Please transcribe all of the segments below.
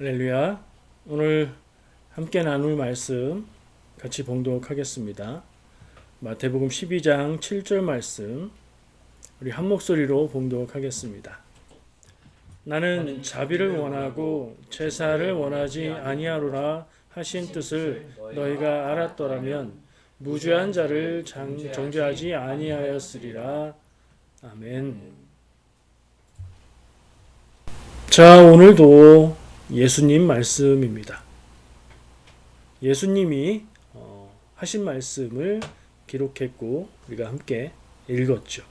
할렐루야. 오늘 함께 나눌 말씀 같이 봉독하겠습니다. 마태복음 12장 7절 말씀 우리 한 목소리로 봉독하겠습니다. 나는 자비를 원하고 제사를 원하지 아니하노라 하신 뜻을 너희가 알았더라면 무죄한 자를 정죄하지 아니하였으리라. 아멘. 자, 오늘도 예수님 말씀입니다. 예수님이 하신 말씀을 기록했고 우리가 함께 읽었죠.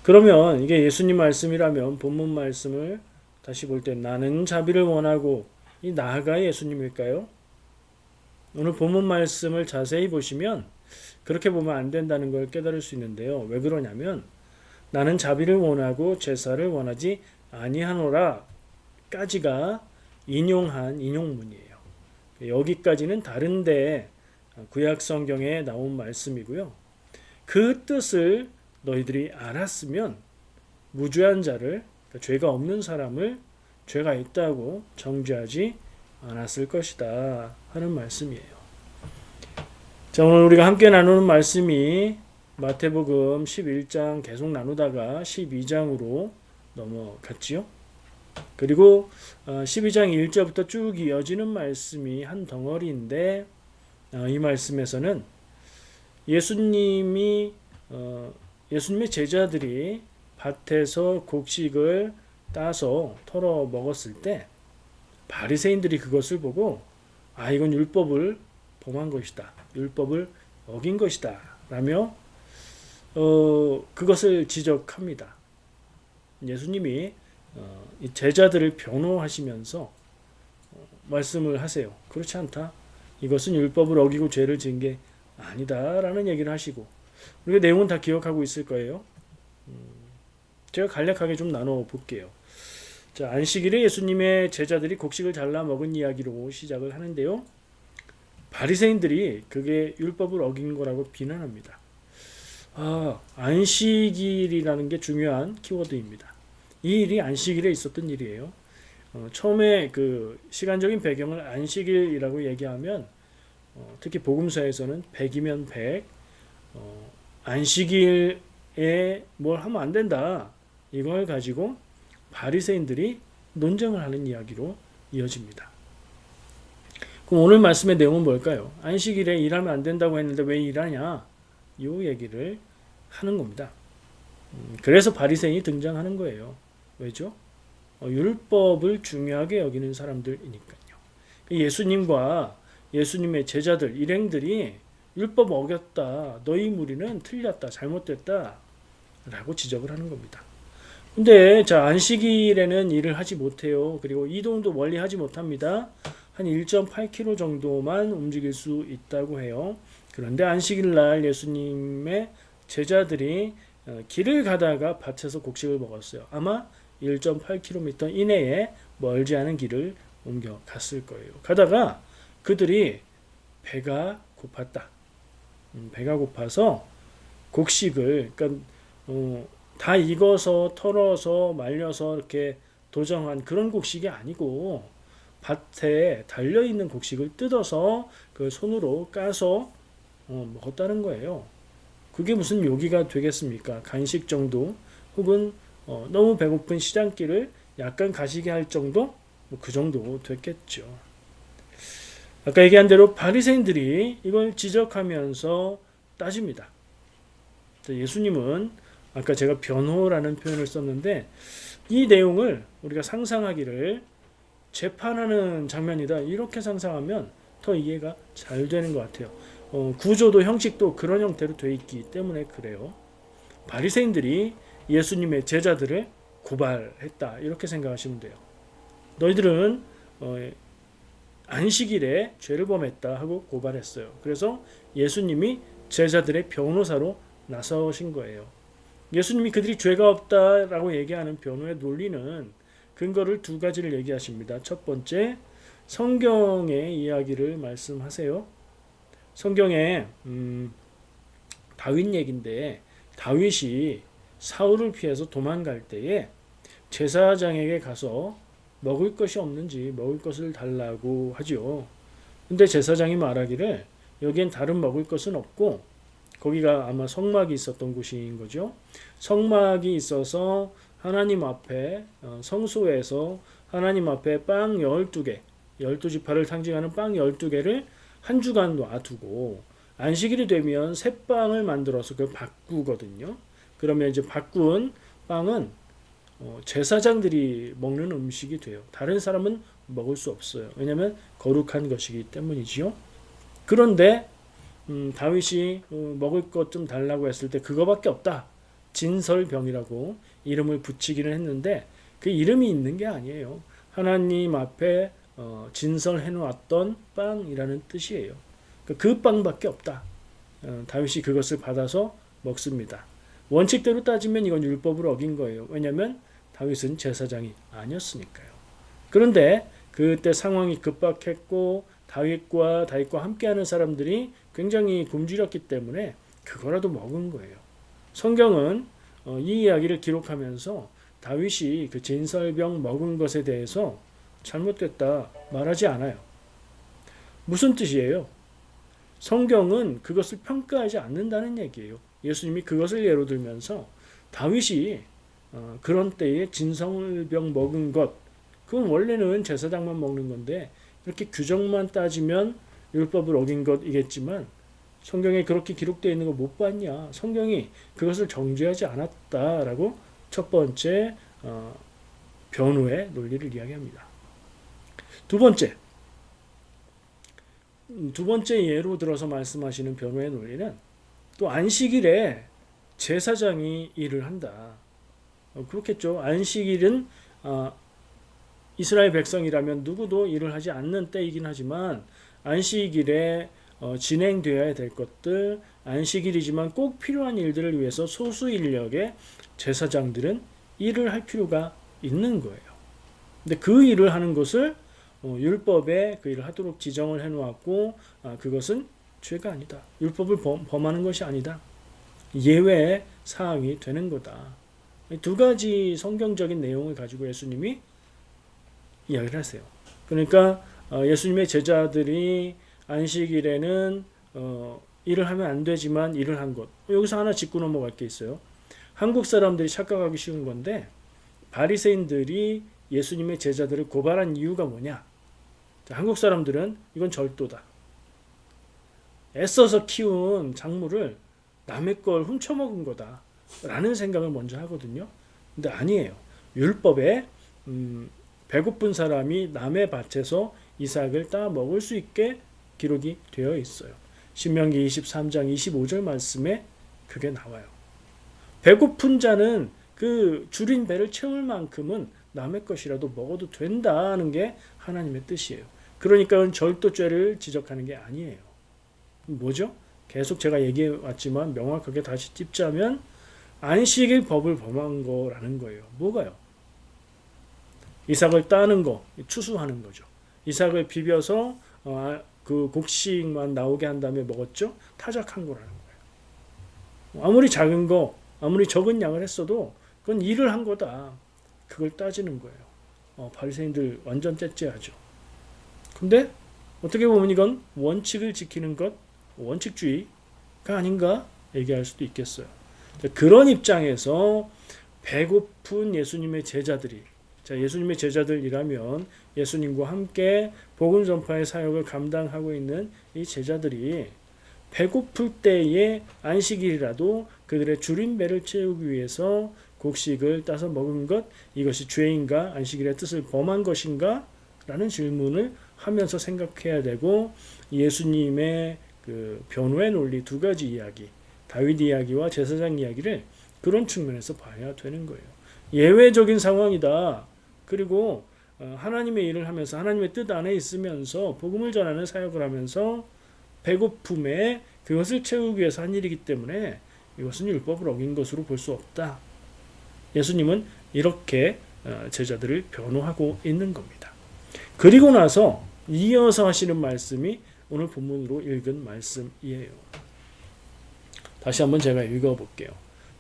그러면 이게 예수님 말씀이라면 본문 말씀을 다시 볼 때 나는 자비를 원하고 이 나가 예수님일까요? 오늘 본문 말씀을 자세히 보시면 그렇게 보면 안 된다는 걸 깨달을 수 있는데요. 왜 그러냐면 나는 자비를 원하고 제사를 원하지 아니하노라 까지가 인용한 인용문이에요. 여기까지는 다른데 구약 성경에 나온 말씀이고요. 그 뜻을 너희들이 알았으면 무죄한 자를, 그러니까 죄가 없는 사람을 죄가 있다고 정죄하지 않았을 것이다 하는 말씀이에요. 자, 오늘 우리가 함께 나누는 말씀이 마태복음 11장 계속 나누다가 12장으로 넘어갔지요. 그리고 12장 1절부터 쭉 이어지는 말씀이 한 덩어리인데 이 말씀에서는 예수님의 제자들이 밭에서 곡식을 따서 털어 먹었을 때 바리새인들이 그것을 보고 이건 율법을 범한 것이다. 율법을 어긴 것이다. 라며 그것을 지적합니다. 예수님이 이 제자들을 변호하시면서 말씀을 하세요. 그렇지 않다. 이것은 율법을 어기고 죄를 지은 게 아니다라는 얘기를 하시고 우리가 내용은 다 기억하고 있을 거예요. 제가 간략하게 좀 나눠 볼게요. 자, 안식일에 예수님의 제자들이 곡식을 잘라 먹은 이야기로 시작을 하는데요. 바리새인들이 그게 율법을 어긴 거라고 비난합니다. 안식일이라는 게 중요한 키워드입니다. 이 일이 안식일에 있었던 일이에요. 처음에 그 시간적인 배경을 안식일이라고 얘기하면 특히 복음서에서는 100이면 100, 안식일에 뭘 하면 안 된다. 이걸 가지고 바리새인들이 논쟁을 하는 이야기로 이어집니다. 그럼 오늘 말씀의 내용은 뭘까요? 안식일에 일하면 안 된다고 했는데 왜 일하냐? 이 얘기를 하는 겁니다. 그래서 바리새인이 등장하는 거예요. 왜죠? 율법을 중요하게 여기는 사람들이니까요. 예수님과 예수님의 제자들, 일행들이 율법 어겼다. 너희 무리는 틀렸다. 잘못됐다. 라고 지적을 하는 겁니다. 근데 자, 안식일에는 일을 하지 못해요. 그리고 이동도 멀리 하지 못합니다. 한 1.8km 정도만 움직일 수 있다고 해요. 그런데 안식일 날 예수님의 제자들이 길을 가다가 밭에서 곡식을 먹었어요. 아마 1.8km 이내에 멀지 않은 길을 옮겨갔을 거예요. 가다가 그들이 배가 고팠다. 배가 고파서 곡식을 그러니까 다 익어서 털어서 말려서 이렇게 도정한 그런 곡식이 아니고 밭에 달려있는 곡식을 뜯어서 그 손으로 까서 먹었다는 거예요. 그게 무슨 요기가 되겠습니까? 간식 정도 혹은 너무 배고픈 시장길을 약간 가시게 할 정도? 그 정도 됐겠죠. 아까 얘기한 대로 바리새인들이 이걸 지적하면서 따집니다. 예수님은 아까 제가 변호라는 표현을 썼는데 이 내용을 우리가 상상하기를 재판하는 장면이다. 이렇게 상상하면 더 이해가 잘 되는 것 같아요. 구조도 형식도 그런 형태로 되어 있기 때문에 그래요. 바리새인들이 예수님의 제자들을 고발했다. 이렇게 생각하시면 돼요. 너희들은 안식일에 죄를 범했다 하고 고발했어요. 그래서 예수님이 제자들의 변호사로 나서신 거예요. 예수님이 그들이 죄가 없다라고 얘기하는 변호의 논리는 근거를 두 가지를 얘기하십니다. 첫 번째, 성경의 이야기를 말씀하세요. 성경에 다윗 얘기인데 다윗이 사울을 피해서 도망갈 때에 제사장에게 가서 먹을 것이 없는지 먹을 것을 달라고 하죠. 근데 제사장이 말하기를 여기엔 다른 먹을 것은 없고, 거기가 아마 성막이 있었던 곳인 거죠. 성막이 있어서 하나님 앞에 성소에서 하나님 앞에 빵 12개, 12지파를 상징하는 빵 12개를 한 주간 놔두고 안식일이 되면 새 빵을 만들어서 그걸 바꾸거든요. 그러면 이제 바꾼 빵은 제사장들이 먹는 음식이 돼요. 다른 사람은 먹을 수 없어요. 왜냐하면 거룩한 것이기 때문이지요. 그런데 다윗이 먹을 것 좀 달라고 했을 때 그거밖에 없다. 진설병이라고 이름을 붙이기는 했는데 그 이름이 있는 게 아니에요. 하나님 앞에 진설해 놓았던 빵이라는 뜻이에요. 그 빵밖에 없다. 다윗이 그것을 받아서 먹습니다. 원칙대로 따지면 이건 율법을 어긴 거예요. 왜냐하면 다윗은 제사장이 아니었으니까요. 그런데 그때 상황이 급박했고 다윗과 함께하는 사람들이 굉장히 굶주렸기 때문에 그거라도 먹은 거예요. 성경은 이 이야기를 기록하면서 다윗이 그 진설병 먹은 것에 대해서 잘못됐다 말하지 않아요. 무슨 뜻이에요? 성경은 그것을 평가하지 않는다는 얘기예요. 예수님이 그것을 예로 들면서 다윗이 그런 때에 진설병 먹은 것, 그건 원래는 제사장만 먹는 건데 이렇게 규정만 따지면 율법을 어긴 것이겠지만 성경에 그렇게 기록되어 있는 거 못 봤냐? 성경이 그것을 정죄하지 않았다라고 첫 번째 변호의 논리를 이야기합니다. 두 번째 예로 들어서 말씀하시는 변호의 논리는 또 안식일에 제사장이 일을 한다. 그렇겠죠. 안식일은 이스라엘 백성이라면 누구도 일을 하지 않는 때이긴 하지만 안식일에 진행되어야 될 것들, 안식일이지만 꼭 필요한 일들을 위해서 소수 인력의 제사장들은 일을 할 필요가 있는 거예요. 근데 그 일을 하는 것을 율법에 그 일을 하도록 지정을 해놓았고 그것은 죄가 아니다. 율법을 범하는 것이 아니다. 예외의 사항이 되는 거다. 두 가지 성경적인 내용을 가지고 예수님이 이야기를 하세요. 그러니까 예수님의 제자들이 안식일에는 일을 하면 안 되지만 일을 한 것. 여기서 하나 짚고 넘어갈 게 있어요. 한국 사람들이 착각하기 쉬운 건데 바리새인들이 예수님의 제자들을 고발한 이유가 뭐냐? 자, 한국 사람들은 이건 절도다. 애써서 키운 작물을 남의 걸 훔쳐먹은 거다. 라는 생각을 먼저 하거든요. 근데 아니에요. 율법에 배고픈 사람이 남의 밭에서 이삭을 따 먹을 수 있게 기록이 되어 있어요. 신명기 23장 25절 말씀에 그게 나와요. 배고픈 자는 그 줄인 배를 채울 만큼은 남의 것이라도 먹어도 된다는 게 하나님의 뜻이에요. 그러니까 절도죄를 지적하는 게 아니에요. 뭐죠? 계속 제가 얘기해 왔지만 명확하게 다시 찝자면 안식일 법을 범한 거라는 거예요. 뭐가요? 이삭을 따는 거, 추수하는 거죠. 이삭을 비벼서 그 곡식만 나오게 한 다음에 먹었죠? 타작한 거라는 거예요. 아무리 작은 거, 아무리 적은 양을 했어도 그건 일을 한 거다. 그걸 따지는 거예요. 바리새인들 완전 째째하죠. 근데 어떻게 보면 이건 원칙을 지키는 것, 원칙주의가 아닌가 얘기할 수도 있겠어요. 그런 입장에서 배고픈 예수님의 제자들이, 자, 예수님의 제자들이라면 예수님과 함께 복음 전파의 사역을 감당하고 있는 이 제자들이 배고플 때에 안식일이라도 그들의 줄인 배를 채우기 위해서 곡식을 따서 먹은 것, 이것이 죄인가 안식일의 뜻을 범한 것인가? 라는 질문을 하면서 생각해야 되고, 예수님의 그 변호의 논리 두 가지 이야기, 다윗 이야기와 제사장 이야기를 그런 측면에서 봐야 되는 거예요. 예외적인 상황이다. 그리고 하나님의 일을 하면서 하나님의 뜻 안에 있으면서 복음을 전하는 사역을 하면서 배고픔에 그것을 채우기 위해서 한 일이기 때문에 이것은 율법을 어긴 것으로 볼 수 없다. 예수님은 이렇게 제자들을 변호하고 있는 겁니다. 그리고 나서 이어서 하시는 말씀이 오늘 본문으로 읽은 말씀이에요. 다시 한번 제가 읽어볼게요.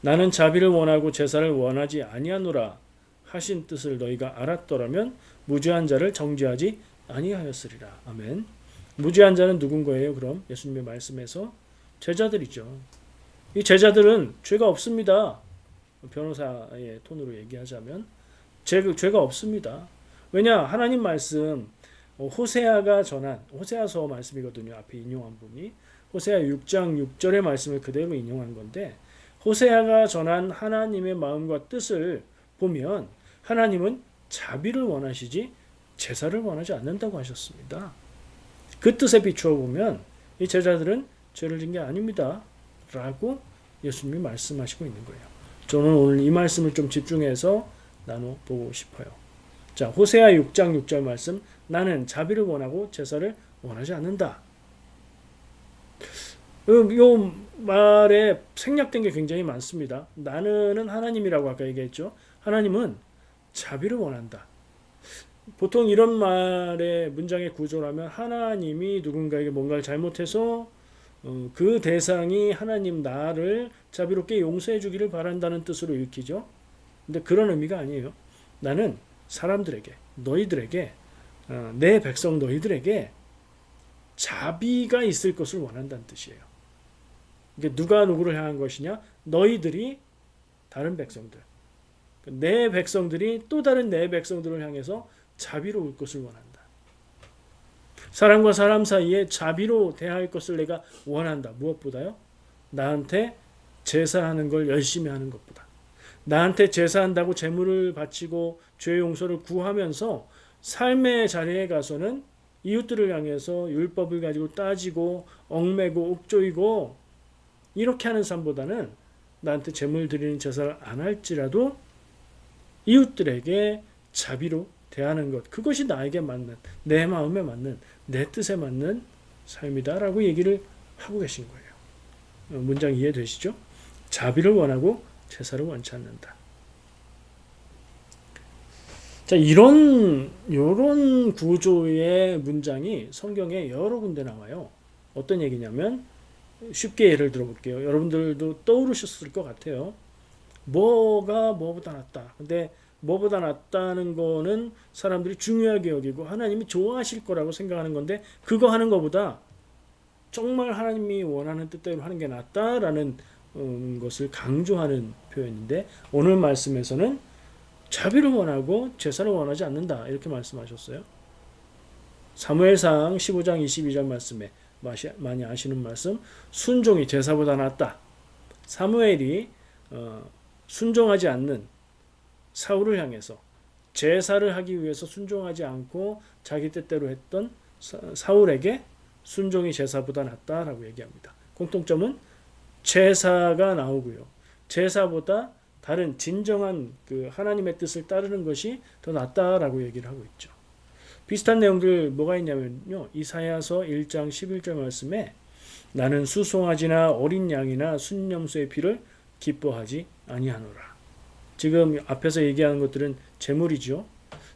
나는 자비를 원하고 제사를 원하지 아니하노라 하신 뜻을 너희가 알았더라면 무죄한 자를 정죄하지 아니하였으리라. 아멘. 무죄한 자는 누군 거예요? 그럼 예수님의 말씀에서 제자들이죠. 이 제자들은 죄가 없습니다. 변호사의 톤으로 얘기하자면 죄가 없습니다. 왜냐? 하나님 말씀 호세아가 전한 호세아서 말씀이거든요. 앞에 인용한 부분이 호세아 6장 6절의 말씀을 그대로 인용한 건데 호세아가 전한 하나님의 마음과 뜻을 보면 하나님은 자비를 원하시지 제사를 원하지 않는다고 하셨습니다. 그 뜻에 비추어 보면 이 제자들은 죄를 진 게 아닙니다. 라고 예수님이 말씀하시고 있는 거예요. 저는 오늘 이 말씀을 좀 집중해서 나눠보고 싶어요. 자, 호세아 6장 6절 말씀. 나는 자비를 원하고 제사를 원하지 않는다. 이 말에 생략된 게 굉장히 많습니다. 나는은 하나님이라고 아까 얘기했죠. 하나님은 자비를 원한다. 보통 이런 말의 문장의 구조라면 하나님이 누군가에게 뭔가를 잘못해서 그 대상이 하나님 나를 자비롭게 용서해 주기를 바란다는 뜻으로 읽히죠. 근데 그런 의미가 아니에요. 나는 사람들에게, 너희들에게, 내 백성 너희들에게 자비가 있을 것을 원한다는 뜻이에요. 이게 누가 누구를 향한 것이냐? 너희들이 다른 백성들. 내 백성들이 또 다른 내 백성들을 향해서 자비로울 것을 원한다. 사람과 사람 사이에 자비로 대할 것을 내가 원한다. 무엇보다요? 나한테 제사하는 걸 열심히 하는 것보다. 나한테 제사한다고 제물을 바치고 죄 용서를 구하면서 삶의 자리에 가서는 이웃들을 향해서 율법을 가지고 따지고 얽매고 옥조이고 이렇게 하는 삶보다는 나한테 제물 드리는 제사를 안 할지라도 이웃들에게 자비로 대하는 것, 그것이 나에게 맞는, 내 마음에 맞는, 내 뜻에 맞는 삶이다라고 얘기를 하고 계신 거예요. 문장 이해되시죠? 자비를 원하고 제사를 원치 않는다. 자, 이런 구조의 문장이 성경에 여러 군데 나와요. 어떤 얘기냐면 쉽게 예를 들어볼게요. 여러분들도 떠오르셨을 것 같아요. 뭐가 뭐보다 낫다. 근데 뭐보다 낫다는 거는 사람들이 중요하게 여기고 하나님이 좋아하실 거라고 생각하는 건데 그거 하는 것보다 정말 하나님이 원하는 뜻대로 하는 게 낫다라는 것을 강조하는 표현인데 오늘 말씀에서는 자비를 원하고 제사를 원하지 않는다 이렇게 말씀하셨어요. 사무엘상 15장 22절 말씀에 많이 아시는 말씀, 순종이 제사보다 낫다. 사무엘이 순종하지 않는 사울을 향해서 제사를 하기 위해서 순종하지 않고 자기 뜻대로 했던 사울에게 순종이 제사보다 낫다라고 얘기합니다. 공통점은 제사가 나오고요. 제사보다 다른 진정한 그 하나님의 뜻을 따르는 것이 더 낫다라고 얘기를 하고 있죠. 비슷한 내용들 뭐가 있냐면요. 이사야서 1장 11절 말씀에 나는 수송아지나 어린 양이나 순념소의 피를 기뻐하지 아니하노라. 지금 앞에서 얘기하는 것들은 제물이죠.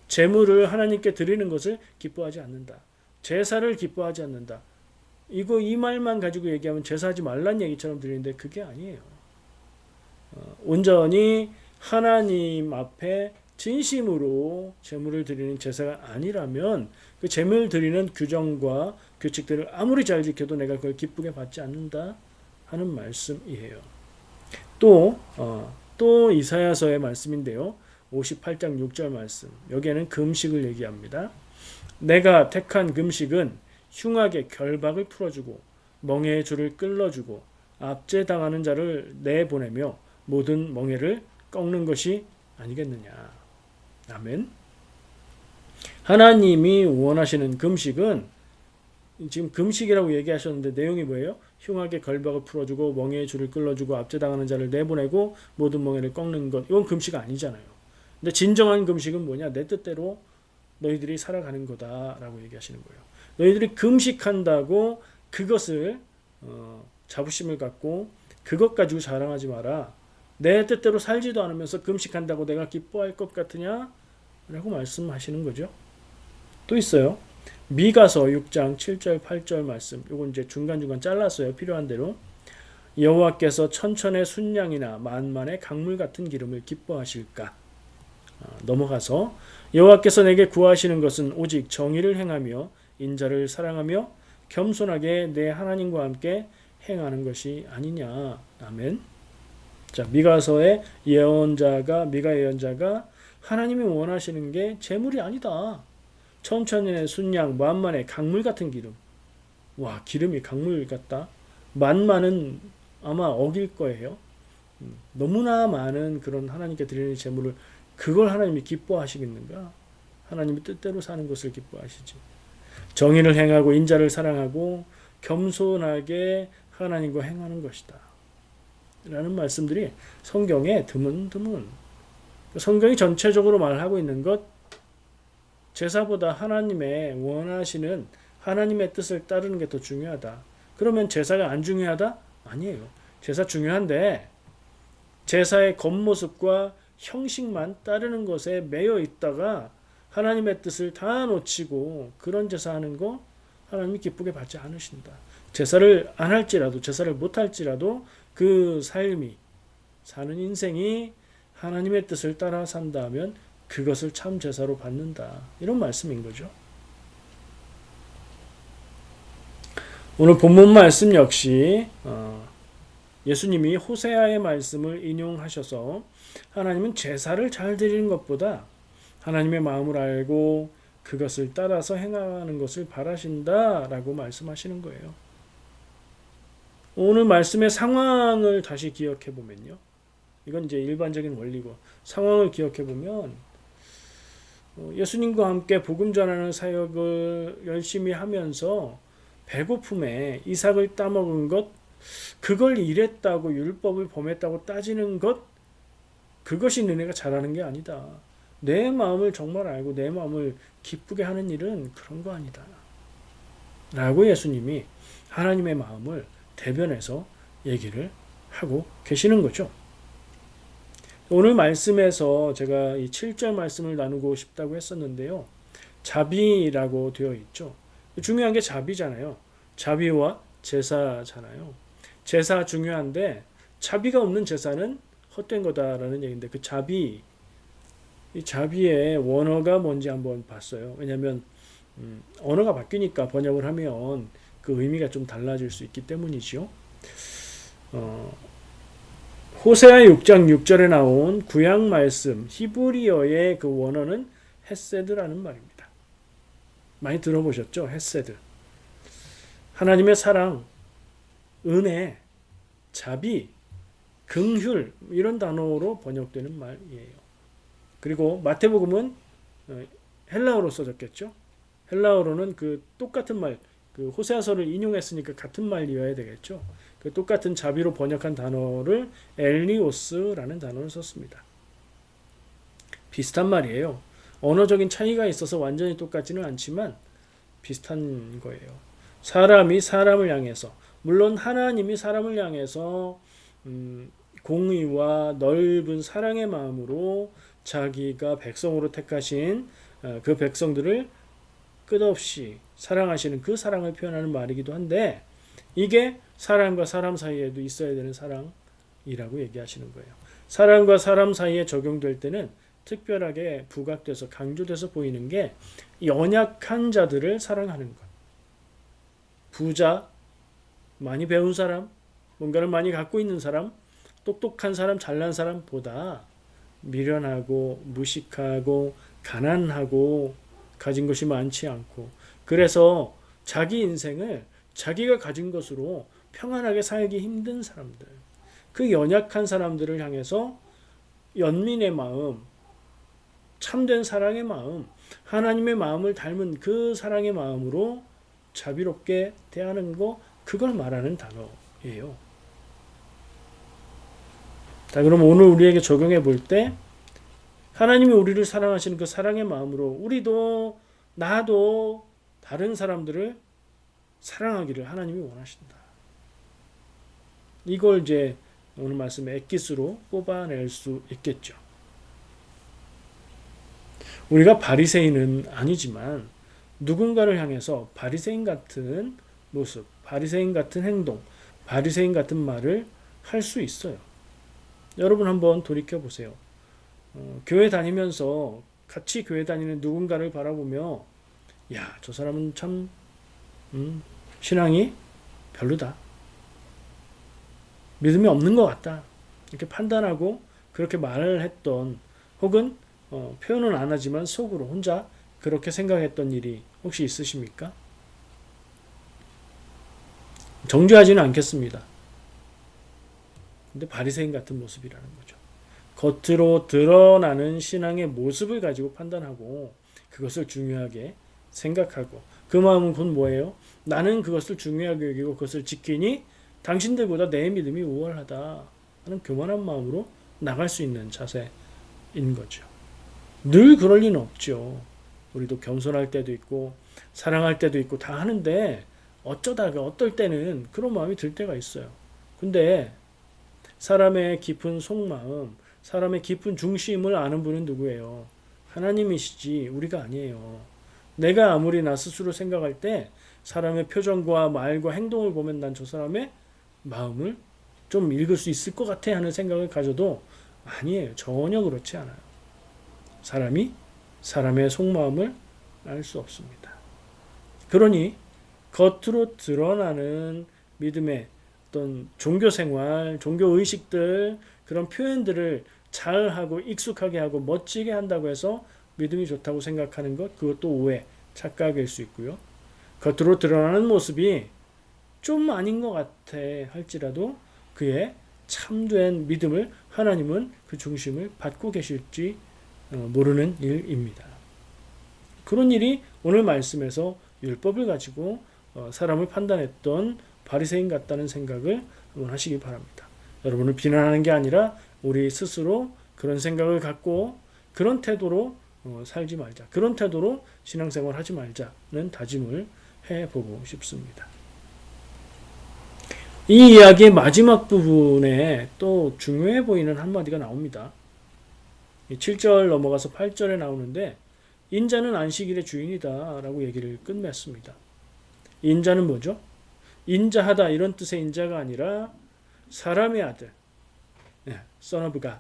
제물을 하나님께 드리는 것을 기뻐하지 않는다. 제사를 기뻐하지 않는다. 이 말만 가지고 얘기하면 제사하지 말란 얘기처럼 들리는데 그게 아니에요. 온전히 하나님 앞에 진심으로 제물을 드리는 제사가 아니라면 그 제물 드리는 규정과 규칙들을 아무리 잘 지켜도 내가 그걸 기쁘게 받지 않는다 하는 말씀이에요. 또 이사야서의 말씀인데요. 58장 6절 말씀. 여기에는 금식을 얘기합니다. 내가 택한 금식은 흉악의 결박을 풀어주고 멍에의 줄을 끌어주고 압제당하는 자를 내보내며 모든 멍에를 꺾는 것이 아니겠느냐. 아멘. 하나님이 원하시는 금식은 지금 금식이라고 얘기하셨는데 내용이 뭐예요? 흉악의 결박을 풀어주고 멍에의 줄을 끌어주고 압제당하는 자를 내보내고 모든 멍에를 꺾는 것. 이건 금식 아니잖아요. 근데 진정한 금식은 뭐냐? 내 뜻대로 너희들이 살아가는 거다라고 얘기하시는 거예요. 너희들이 금식한다고 그것을 자부심을 갖고 그것 가지고 자랑하지 마라. 내 뜻대로 살지도 않으면서 금식한다고 내가 기뻐할 것 같으냐? 라고 말씀하시는 거죠. 또 있어요. 미가서 6장 7절 8절 말씀. 요건 이제 중간중간 잘랐어요. 필요한 대로. 여호와께서 천천의 순양이나 만만의 강물 같은 기름을 기뻐하실까? 넘어가서 여호와께서 내게 구하시는 것은 오직 정의를 행하며 인자를 사랑하며 겸손하게 내 하나님과 함께 행하는 것이 아니냐. 아멘. 자, 미가서의 미가 예언자가 하나님이 원하시는 게 재물이 아니다. 천천의 순양 만만의 강물 같은 기름. 와, 기름이 강물 같다. 만만은 아마 억일 거예요. 너무나 많은 그런 하나님께 드리는 재물을 그걸 하나님이 기뻐하시겠는가? 하나님이 뜻대로 사는 것을 기뻐하시지. 정의를 행하고 인자를 사랑하고 겸손하게 하나님과 행하는 것이다. 라는 말씀들이 성경에 드문드문. 성경이 전체적으로 말하고 있는 것, 제사보다 하나님의 원하시는 하나님의 뜻을 따르는 게 더 중요하다. 그러면 제사가 안 중요하다? 아니에요. 제사 중요한데 제사의 겉모습과 형식만 따르는 것에 매여 있다가 하나님의 뜻을 다 놓치고 그런 제사하는 거 하나님이 기쁘게 받지 않으신다. 제사를 안 할지라도 제사를 못 할지라도 그 삶이 사는 인생이 하나님의 뜻을 따라 산다면 그것을 참 제사로 받는다. 이런 말씀인 거죠. 오늘 본문 말씀 역시 예수님이 호세아의 말씀을 인용하셔서 하나님은 제사를 잘 드리는 것보다 하나님의 마음을 알고 그것을 따라서 행하는 것을 바라신다라고 말씀하시는 거예요. 오늘 말씀의 상황을 다시 기억해 보면요. 이건 이제 일반적인 원리고 상황을 기억해 보면 예수님과 함께 복음 전하는 사역을 열심히 하면서 배고픔에 이삭을 따먹은 것, 그걸 일했다고 율법을 범했다고 따지는 것, 그것이 너네가 잘하는 게 아니다. 내 마음을 정말 알고 내 마음을 기쁘게 하는 일은 그런 거 아니다. 라고 예수님이 하나님의 마음을 대변해서 얘기를 하고 계시는 거죠. 오늘 말씀에서 제가 이 7절 말씀을 나누고 싶다고 했었는데요. 자비라고 되어 있죠. 중요한 게 자비잖아요. 자비와 제사잖아요. 제사 중요한데 자비가 없는 제사는 헛된 거다라는 얘기인데 그 자비, 이 자비의 원어가 뭔지 한번 봤어요. 왜냐하면 언어가 바뀌니까 번역을 하면 그 의미가 좀 달라질 수 있기 때문이죠. 호세아 6장 6절에 나온 구약 말씀 히브리어의 그 원어는 헤세드라는 말입니다. 많이 들어보셨죠? 헤세드. 하나님의 사랑, 은혜, 자비, 긍휼 이런 단어로 번역되는 말이에요. 그리고 마태복음은 헬라어로 써졌겠죠. 헬라어로는 그 똑같은 말, 그 호세아서를 인용했으니까 같은 말이어야 되겠죠. 그 똑같은 자비로 번역한 단어를 엘리오스라는 단어를 썼습니다. 비슷한 말이에요. 언어적인 차이가 있어서 완전히 똑같지는 않지만 비슷한 거예요. 사람이 사람을 향해서, 물론 하나님이 사람을 향해서 공의와 넓은 사랑의 마음으로 자기가 백성으로 택하신 그 백성들을 끝없이 사랑하시는 그 사랑을 표현하는 말이기도 한데 이게 사람과 사람 사이에도 있어야 되는 사랑이라고 얘기하시는 거예요. 사람과 사람 사이에 적용될 때는 특별하게 부각돼서 강조돼서 보이는 게 연약한 자들을 사랑하는 것. 부자, 많이 배운 사람, 뭔가를 많이 갖고 있는 사람, 똑똑한 사람, 잘난 사람보다 미련하고 무식하고 가난하고 가진 것이 많지 않고 그래서 자기 인생을 자기가 가진 것으로 평안하게 살기 힘든 사람들, 그 연약한 사람들을 향해서 연민의 마음, 참된 사랑의 마음, 하나님의 마음을 닮은 그 사랑의 마음으로 자비롭게 대하는 거, 그걸 말하는 단어예요. 자, 그럼 오늘 우리에게 적용해 볼 때 하나님이 우리를 사랑하시는 그 사랑의 마음으로 우리도 나도 다른 사람들을 사랑하기를 하나님이 원하신다. 이걸 이제 오늘 말씀에 엑기스로 뽑아낼 수 있겠죠. 우리가 바리새인은 아니지만 누군가를 향해서 바리새인 같은 모습, 바리새인 같은 행동, 바리새인 같은 말을 할 수 있어요. 여러분 한번 돌이켜 보세요. 교회 다니면서 같이 교회 다니는 누군가를 바라보며 야, 저 사람은 참 신앙이 별로다. 믿음이 없는 것 같다. 이렇게 판단하고 그렇게 말을 했던 혹은 표현은 안 하지만 속으로 혼자 그렇게 생각했던 일이 혹시 있으십니까? 정죄하지는 않겠습니다. 근데 바리새인 같은 모습이라는 거죠. 겉으로 드러나는 신앙의 모습을 가지고 판단하고 그것을 중요하게 생각하고 그 마음은 곧 뭐예요? 나는 그것을 중요하게 여기고 그것을 지키니 당신들보다 내 믿음이 우월하다 하는 교만한 마음으로 나갈 수 있는 자세인 거죠. 늘 그럴 리는 없죠. 우리도 겸손할 때도 있고 사랑할 때도 있고 다 하는데 어쩌다가 어떨 때는 그런 마음이 들 때가 있어요. 근데 사람의 깊은 속마음, 사람의 깊은 중심을 아는 분은 누구예요? 하나님이시지 우리가 아니에요. 내가 아무리 나 스스로 생각할 때 사람의 표정과 말과 행동을 보면 난 저 사람의 마음을 좀 읽을 수 있을 것 같아 하는 생각을 가져도 아니에요. 전혀 그렇지 않아요. 사람이 사람의 속마음을 알 수 없습니다. 그러니 겉으로 드러나는 믿음의 어떤 종교 생활, 종교 의식들, 그런 표현들을 잘하고 익숙하게 하고 멋지게 한다고 해서 믿음이 좋다고 생각하는 것, 그것도 오해, 착각일 수 있고요. 겉으로 드러나는 모습이 좀 아닌 것 같아 할지라도 그의 참된 믿음을 하나님은 그 중심을 받고 계실지 모르는 일입니다. 그런 일이 오늘 말씀에서 율법을 가지고 사람을 판단했던 바리새인 같다는 생각을 한번 하시기 바랍니다. 여러분을 비난하는 게 아니라 우리 스스로 그런 생각을 갖고 그런 태도로 살지 말자. 그런 태도로 신앙생활 하지 말자는 다짐을 해보고 싶습니다. 이 이야기의 마지막 부분에 또 중요해 보이는 한마디가 나옵니다. 7절 넘어가서 8절에 나오는데 인자는 안식일의 주인이다 라고 얘기를 끝맺습니다. 인자는 뭐죠? 인자하다 이런 뜻의 인자가 아니라 사람의 아들, son of God,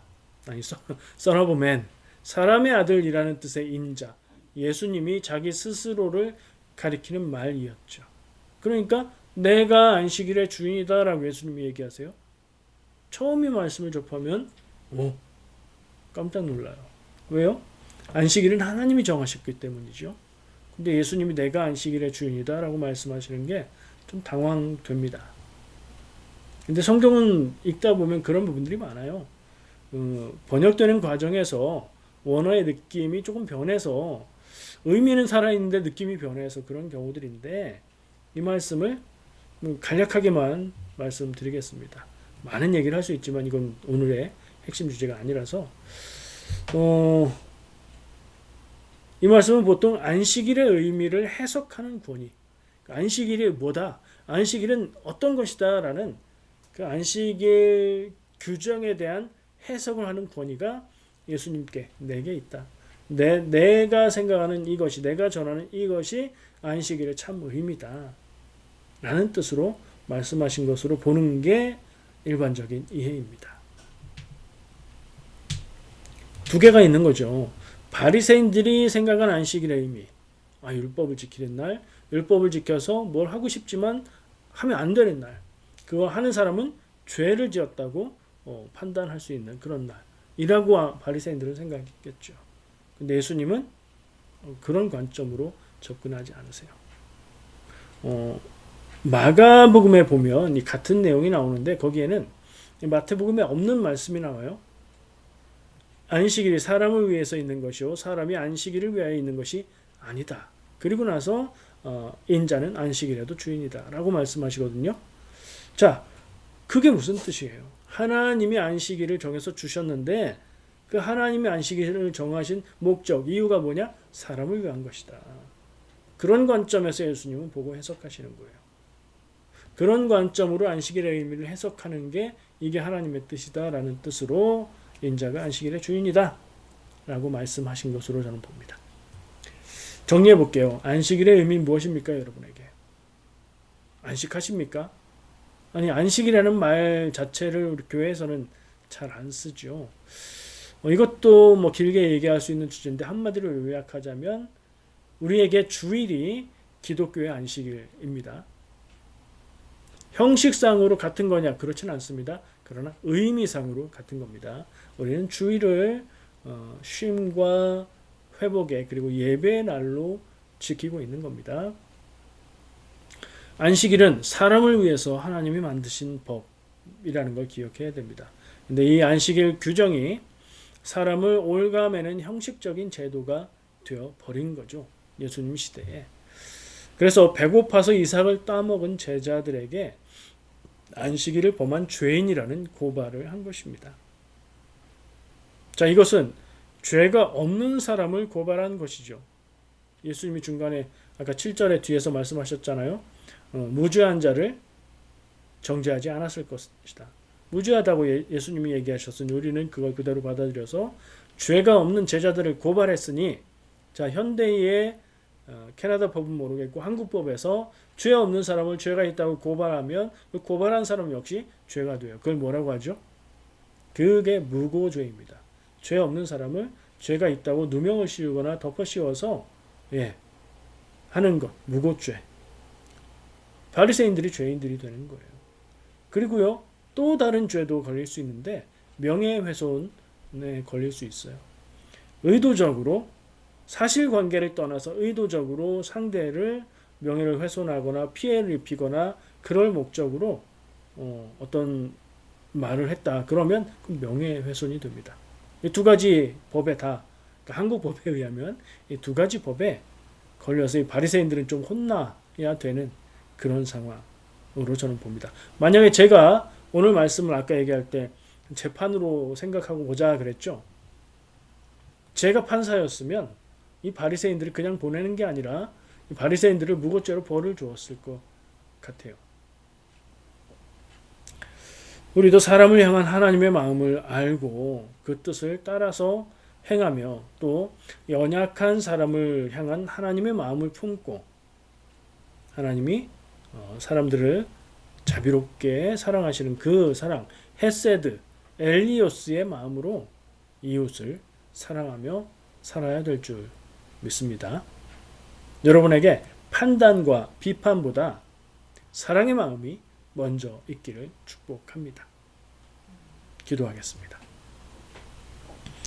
아니 son of man, 사람의 아들이라는 뜻의 인자, 예수님이 자기 스스로를 가리키는 말이었죠. 그러니까 내가 안식일의 주인이다라고 예수님이 얘기하세요. 처음 이 말씀을 접하면 깜짝 놀라요. 왜요? 안식일은 하나님이 정하셨기 때문이죠. 근데 예수님이 내가 안식일의 주인이다라고 말씀하시는 게 좀 당황됩니다. 근데 성경은 읽다 보면 그런 부분들이 많아요. 번역되는 과정에서 원어의 느낌이 조금 변해서 의미는 살아있는데 느낌이 변해서 그런 경우들인데 이 말씀을 간략하게만 말씀드리겠습니다. 많은 얘기를 할 수 있지만 이건 오늘의 핵심 주제가 아니라서 이 말씀은 보통 안식일의 의미를 해석하는 권위, 안식일이 뭐다, 안식일은 어떤 것이다 라는 그 안식일 규정에 대한 해석을 하는 권위가 예수님께 내게 있다. 내가 생각하는 이것이, 내가 전하는 이것이 안식일의 참 의미다 라는 뜻으로 말씀하신 것으로 보는 게 일반적인 이해입니다. 두 개가 있는 거죠. 바리새인들이 생각한 안식일의 의미, 율법을 지키는 날, 율법을 지켜서 뭘 하고 싶지만 하면 안 되는 날, 그거 하는 사람은 죄를 지었다고 판단할 수 있는 그런 날이라고 바리새인들은 생각했겠죠. 근데 예수님은 그런 관점으로 접근하지 않으세요. 마가복음에 보면 이 같은 내용이 나오는데 거기에는 마태복음에 없는 말씀이 나와요. 안식일이 사람을 위해서 있는 것이요 사람이 안식일을 위하여 있는 것이 아니다. 그리고 나서 인자는 안식일에도 주인이다 라고 말씀하시거든요. 자, 그게 무슨 뜻이에요? 하나님이 안식일을 정해서 주셨는데 그 하나님이 안식일을 정하신 목적, 이유가 뭐냐? 사람을 위한 것이다. 그런 관점에서 예수님은 보고 해석하시는 거예요. 그런 관점으로 안식일의 의미를 해석하는 게 이게 하나님의 뜻이다라는 뜻으로 인자가 안식일의 주인이다 라고 말씀하신 것으로 저는 봅니다. 정리해 볼게요. 안식일의 의미는 무엇입니까? 여러분에게 안식하십니까? 아니, 안식이라는 말 자체를 우리 교회에서는 잘 안 쓰죠. 이것도 뭐 길게 얘기할 수 있는 주제인데 한마디로 요약하자면 우리에게 주일이 기독교의 안식일입니다. 형식상으로 같은 거냐? 그렇지는 않습니다. 그러나 의미상으로 같은 겁니다. 우리는 주일을 쉼과 회복의 그리고 예배의 날로 지키고 있는 겁니다. 안식일은 사람을 위해서 하나님이 만드신 법이라는 걸 기억해야 됩니다. 근데 이 안식일 규정이 사람을 올가매는 형식적인 제도가 되어 버린 거죠. 예수님 시대에. 그래서 배고파서 이삭을 따먹은 제자들에게 안식일을 범한 죄인이라는 고발을 한 것입니다. 자, 이것은 죄가 없는 사람을 고발한 것이죠. 예수님이 중간에 아까 7절에 뒤에서 말씀하셨잖아요. 무죄한 자를 정죄하지 않았을 것이다. 무죄하다고 예수님이 얘기하셨으니 우리는 그걸 그대로 받아들여서 죄가 없는 제자들을 고발했으니, 자, 현대의 캐나다 법은 모르겠고 한국법에서 죄 없는 사람을 죄가 있다고 고발하면 그 고발한 사람 역시 죄가 돼요. 그걸 뭐라고 하죠? 그게 무고죄입니다. 죄 없는 사람을 죄가 있다고 누명을 씌우거나 덮어 씌워서 하는 것, 무고죄. 바리새인들이 죄인들이 되는 거예요. 그리고요, 또 다른 죄도 걸릴 수 있는데 명예훼손에 걸릴 수 있어요. 의도적으로, 사실관계를 떠나서 의도적으로 상대를 명예를 훼손하거나 피해를 입히거나 그럴 목적으로 어떤 말을 했다. 그러면 그 명예훼손이 됩니다. 이 두 가지 법에 다, 그러니까 한국 법에 의하면 이 두 가지 법에 걸려서 이 바리새인들은 좀 혼나야 되는 그런 상황으로 저는 봅니다. 만약에 제가 오늘 말씀을 아까 얘기할 때 재판으로 생각하고 보자 그랬죠. 제가 판사였으면 이 바리새인들을 그냥 보내는 게 아니라 이 바리새인들을 무고죄로 벌을 주었을 것 같아요. 우리도 사람을 향한 하나님의 마음을 알고 그 뜻을 따라서 행하며 또 연약한 사람을 향한 하나님의 마음을 품고 하나님이 사람들을 자비롭게 사랑하시는 그 사랑, 헤세드, 엘리오스의 마음으로 이웃을 사랑하며 살아야 될 줄 믿습니다. 여러분에게 판단과 비판보다 사랑의 마음이 먼저 있기를 축복합니다. 기도하겠습니다.